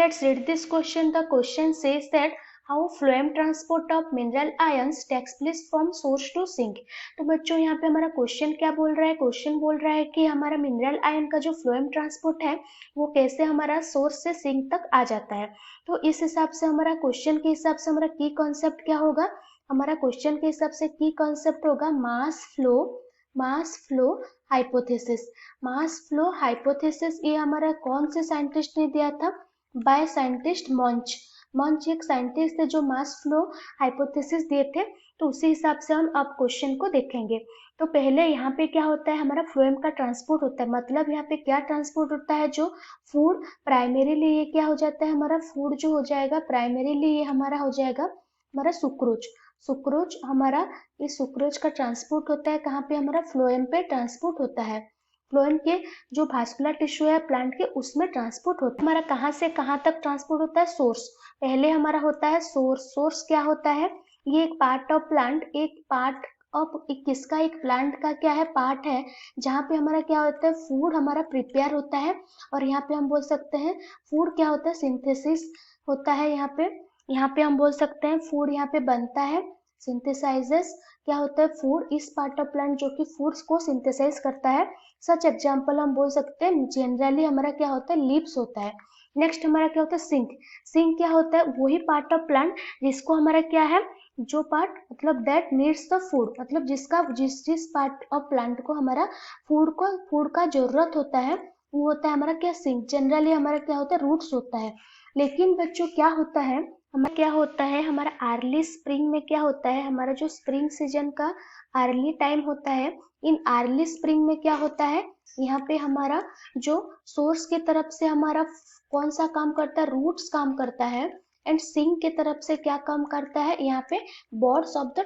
let's read this question. The question says that how phloem transport of mineral ions takes place from source to sink. तो बच्चों यहाँ पे हमारा question क्या बोल रहा है? क्वेश्चन बोल रहा है कि हमारा मिनरल आयन का जो फ्लोएम ट्रांसपोर्ट है वो कैसे हमारा सोर्स से सिंक तक आ जाता है। तो इस हिसाब से हमारा क्वेश्चन के हिसाब से हमारा की कॉन्सेप्ट क्या होगा? हमारा क्वेश्चन के हिसाब से की कॉन्सेप्ट होगा mass flow hypothesis. Mass flow hypothesis ये हमारा कौन से साइंटिस्ट ने दिया था? बाय साइंटिस्ट मंच एक साइंटिस्ट थे जो मास फ्लो हाइपोथेसिस दिए थे। तो उसी हिसाब से हम अब क्वेश्चन को देखेंगे। तो पहले यहाँ पे क्या होता है? हमारा फ्लोएम का ट्रांसपोर्ट होता है। मतलब यहाँ पे क्या ट्रांसपोर्ट होता है? जो फूड प्राइमरीली ये क्या हो जाता है? हमारा फूड जो हो जाएगा प्राइमरीली ये हमारा हो जाएगा हमारा सुक्रोज हमारा इस सुक्रोज का ट्रांसपोर्ट होता है कहाँ पे? हमारा फ्लोएम पे ट्रांसपोर्ट होता है। फ्लोएम के जो भास्कुलर टिश्यू है प्लांट के उसमें ट्रांसपोर्ट होता है। हमारा कहाँ से कहाँ तक ट्रांसपोर्ट होता है? सोर्स। पहले हमारा होता है सोर्स क्या होता है? ये एक पार्ट ऑफ प्लांट, किसका? एक प्लांट का क्या है? पार्ट है जहाँ पे हमारा क्या होता है? फूड हमारा प्रिपेयर होता है। और यहाँ पे हम बोल सकते हैं फूड क्या होता है? सिंथेसिस होता है। यहाँ पे हम बोल सकते हैं फूड यहाँ पे बनता है, सिंथेसाइजेस क्या होता है? फूड। इस पार्ट ऑफ प्लांट जो कि फूड्स को सिंथेसाइज करता है। सच एग्जाम्पल हम बोल सकते हैं जनरली हमारा क्या होता है? लीव्स होता है। नेक्स्ट हमारा क्या होता है? सिंक क्या होता है? वही पार्ट ऑफ प्लांट जिसको हमारा क्या है? जो पार्ट मतलब दैट नीड्स द फूड, मतलब जिस पार्ट ऑफ प्लांट को हमारा फूड का जरूरत होता है वो होता है हमारा क्या? सिंक। जनरली हमारा क्या होता है? रूट्स होता है। लेकिन बच्चों क्या होता है? हमारा अर्ली स्प्रिंग में क्या होता है? हमारा जो स्प्रिंग सीजन का अर्ली टाइम होता है, इन अर्ली स्प्रिंग में क्या होता है? यहाँ पे हमारा जो सोर्स के तरफ से हमारा कौन सा काम करता है? रूट्स काम करता है। एंड सिंक के तरफ से क्या काम करता है? यहाँ पे बर्ड्स ऑफ द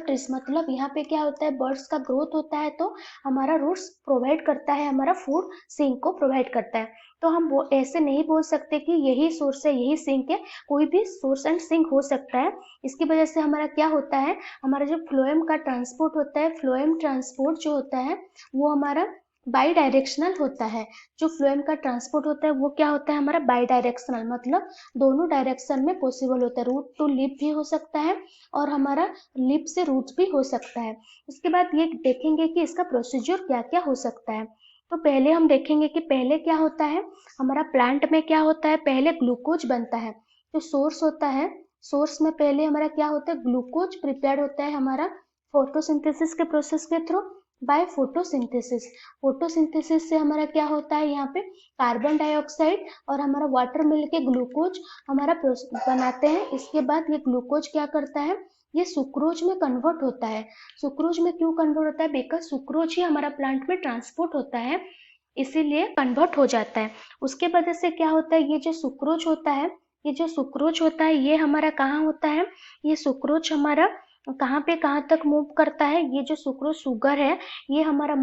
ट्रीज मतलब यहाँ पे क्या होता है? बर्ड्स का ग्रोथ होता है तो हमारा रूट्स प्रोवाइड करता है, हमारा फूड सिंक को प्रोवाइड करता है। तो हम ऐसे नहीं बोल सकते कि यही सोर्स है यही सिंक है, कोई भी सोर्स एंड सिंक हो सकता है। इसकी वजह से हमारा क्या होता है? हमारा जो फ्लोएम का ट्रांसपोर्ट होता है, फ्लोएम ट्रांसपोर्ट जो होता है वो हमारा बाई डायरेक्शनल होता है। जो फ्लोएम का ट्रांसपोर्ट होता है वो क्या होता है? हमारा बाई डायरेक्शनल मतलब दोनों डायरेक्शन में पॉसिबल होता है। रूट टू लिप भी हो सकता है और हमारा लिप से रूट भी हो सकता है। उसके बाद ये देखेंगे कि इसका प्रोसीजर क्या क्या हो सकता है। तो पहले हम देखेंगे कि पहले क्या होता है? हमारा प्लांट में क्या होता है? पहले ग्लूकोज बनता है। जो सोर्स होता है, सोर्स में पहले हमारा क्या होता है? ग्लूकोज प्रिपेयर होता है हमारा फोटोसिंथेसिस के प्रोसेस के थ्रू बाय फोटोसिंथेसिस से हमारा क्या होता है? यहाँ पे कार्बन डाइऑक्साइड और हमारा वाटर मिलके ग्लूकोज हमारा बनाते हैं। इसके बाद ये ग्लूकोज क्या करता है? ये सुक्रोज में कन्वर्ट होता है। सुक्रोज में क्यों कन्वर्ट होता है? बिकॉज सुक्रोज ही हमारा प्लांट में ट्रांसपोर्ट होता है, इसीलिए कन्वर्ट हो जाता है। उसके वजह से क्या होता है? ये जो सुक्रोज होता है ये हमारा कहाँ होता है? ये सुक्रोज हमारा कहाँ पे कहाँ तक मूव करता है? ये जो सुक्रोज शुगर है ये हमारा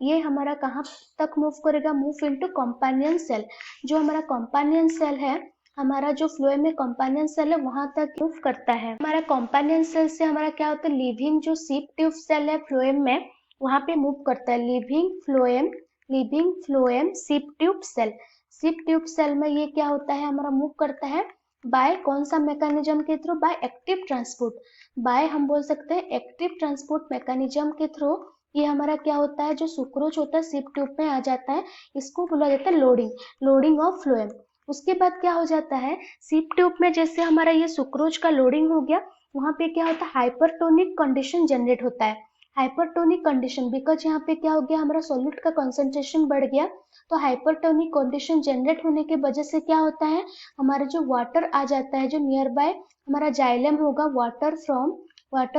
ये हमारा कहाँ तक मूव करेगा? Move into companion cell. जो हमारा कंपानियन सेल है, हमारा जो फ्लोएम में कंपानियन सेल है वहां तक मूव करता है। हमारा कंपानियन सेल से हमारा क्या होता है? लिविंग जो सिप ट्यूब सेल है फ्लोएम में वहां पे मूव करता है। Living phloem sieve tube cell में ये क्या होता है? हमारा मूव करता है बाय कौन सा मैकेनिज्म के through? By active transport. By हम बोल सकते हैं एक्टिव ट्रांसपोर्ट मैकेनिज्म के थ्रू ये हमारा क्या होता है? जो सुक्रोज होता है सिप ट्यूब में आ जाता है। इसको बोला जाता है लोडिंग ऑफ फ्लोएम। उसके बाद क्या हो जाता है? सिप ट्यूब में जैसे हमारा ये सुक्रोज का लोडिंग हो गया, वहां पे क्या होता है? हाइपरटोनिक कंडीशन जनरेट होता है। हाइपरटोनिक कंडीशन बिकॉज यहाँ पे क्या हो गया? हमारा सॉल्यूट का कंसंट्रेशन बढ़ गया। तो हाइपरटोनिक कंडीशन जनरेट होने की वजह से क्या होता है? हमारा जो वाटर आ जाता है, जो नियर बाय हमारा जाइलम होगा, वाटर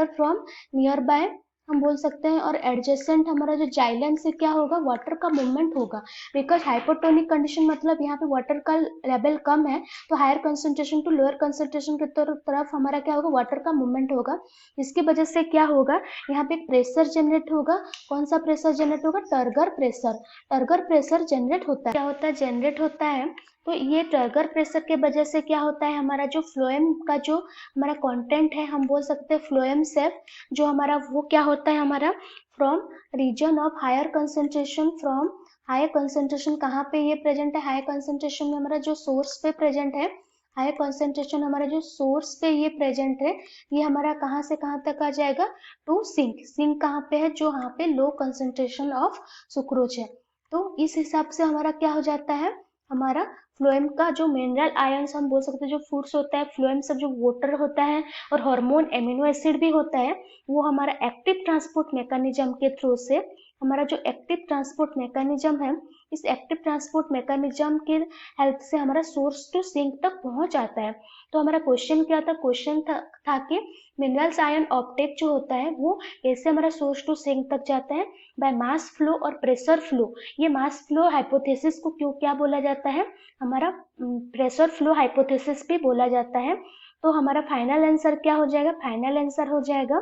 फ्रॉम नियर बाय हम बोल सकते हैं, और एडजेसेंट हमारा जो जाइलम से क्या होगा? वाटर का मूवमेंट होगा। बिकॉज हाइपोटोनिक कंडीशन मतलब यहाँ पे वाटर का लेवल कम है, तो higher concentration to lower concentration की तरफ हमारा क्या होगा? वाटर का मूवमेंट होगा। इसकी वजह से क्या होगा? यहाँ पे प्रेशर जनरेट होगा। कौन सा प्रेशर जनरेट होगा? टर्गर प्रेशर जनरेट होता है। क्या होता है? जनरेट होता है। तो ये टर्गर प्रेशर के वजह से क्या होता है? हमारा जो फ्लोएम का जो हमारा कंटेंट है, हम बोल सकते हैं फ्लोएम सेप जो हमारा वो क्या होता है? हमारा from region of higher concentration from higher concentration कहाँ पे ये प्रेजेंट है, हायर कंसंट्रेशन में हमारा जो सोर्स पे प्रेजेंट है, हायर कंसंट्रेशन हमारा जो सोर्स पे ये प्रेजेंट है, ये हमारा कहाँ से कहाँ तक आ जाएगा, टू सिंक। सिंक कहाँ पे है, जो यहाँ पे लो कंसंट्रेशन ऑफ सुक्रोज है। तो इस हिसाब से हमारा क्या हो जाता है, हमारा फ्लोएम का जो मिनरल आयंस हम बोल सकते हैं, जो फूड्स होता है फ्लोएम सब, जो वाटर होता है और हार्मोन एमिनो एसिड भी होता है, वो हमारा एक्टिव ट्रांसपोर्ट मैकेनिज्म के थ्रू से, हमारा जो एक्टिव ट्रांसपोर्ट मैकेनिज्म है, इस एक्टिव ट्रांसपोर्ट मैकेनिज्म के हेल्प से हमारा सोर्स टू सिंक तक पहुंच जाता है। तो हमारा क्वेश्चन क्या था, क्वेश्चन था कि मिनरल्स आयन ऑप्टेक जो होता है वो कैसे हमारा सोर्स टू सिंक तक जाता है, बाय मास फ्लो और प्रेशर फ्लो। ये मास फ्लो हाइपोथेसिस को क्यों क्या बोला जाता है, हमारा प्रेशर फ्लो हाइपोथेसिस भी बोला जाता है। तो हमारा फाइनल आंसर क्या हो जाएगा, फाइनल आंसर हो जाएगा,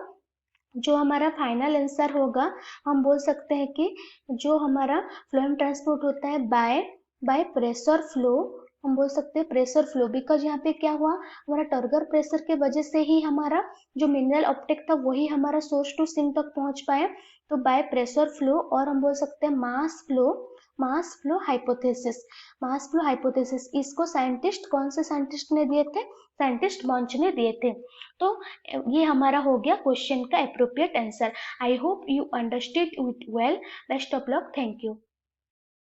जो हमारा फाइनल आंसर होगा, हम बोल सकते हैं कि जो हमारा फ्लोएम ट्रांसपोर्ट होता है बाय बाय प्रेशर फ्लो, हम बोल सकते हैं प्रेशर फ्लो, बिकॉज यहाँ पे क्या हुआ, हमारा टर्गर प्रेशर के वजह से ही हमारा जो मिनरल ऑप्टिक था वही हमारा सोर्स टू सिंक तक पहुंच पाया। तो बाय प्रेशर फ्लो, और हम बोल सकते हैं mass flow, mass flow hypothesis, mass flow hypothesis. इसको साइंटिस्ट, कौन से साइंटिस्ट ने दिए थे, साइंटिस्ट बॉन्च ने दिए थे। तो ये हमारा हो गया क्वेश्चन का appropriate answer. I hope you understood it well. Best of luck, thank you.